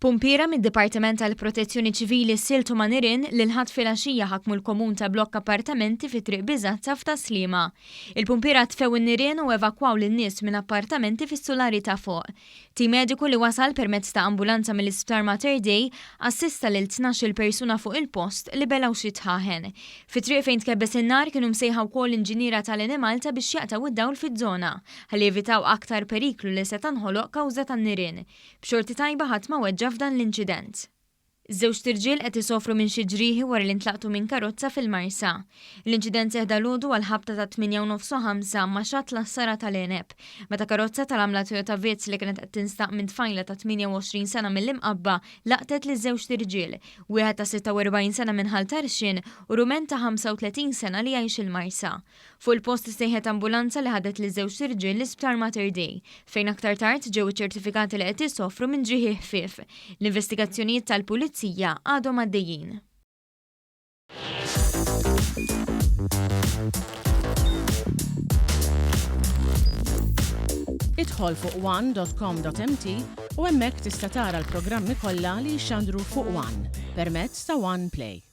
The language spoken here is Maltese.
Pumpiera mid-Dipartiment tal-Protezzjoni Ċivili Siltu ma' Nirien li l-ħadd filgħaxija ħakmu l-komun ta' blokk appartamenti fi triq Biżazza f'ta' Sliema. Il-pumpiera tfew in-nirien u evakwaw lin-nies minn appartamenti fis-Sulari ta' fuq. Tim mediku li wasal permezz ta' ambulanza mill-Isptar Mater Dei assista lil 12 persuna fuq il-post li belgħu xi tħaħen. Fi triq fejn tkebbes in-nar kienu msejħa wkoll inġiniera tal-Enemalta biex jaqtaw id-dawl fiż-żona ħalli jevitaw aktar periklu li se tanħoloq kawża tan-nirien. B'xorti tajba ħadd ma weġġa f'dan l-inċident. Żewġ tirġiel qed isofru minn xi ġrieħi wara li ntlaqtu minn karozza fil-Marsa. L-inċident seħda logħdu għal ħabta ta' 8:05 ma' xatt l-Assara tal-Eneb. Meta karozza tal-għamla Toyota Vitz li kienet qed tinstaq minn tfajla ta' 28 sena mill-imqabba laqtet li żewġ tirġiel, wieħed ta' 46 sena minn Ħaltarxin u rumen ta' 35 sena li jgħix il-Marsa. Fuq il-post istejħet ambulanza li ħadet li żewġ tirġiel l-Isptar Mater Dei, fejn aktar tard ġew iċ-ċertifikati li qed isofru minn ġrieħi ħfief. L-investigazzjonijiet tal-Pulizija għadhom għaddejjin. Idħol fuq one.com.mt u hemmhekk tista' tara l-programmi kollha li jxandru fuq One permezz ta' One Play.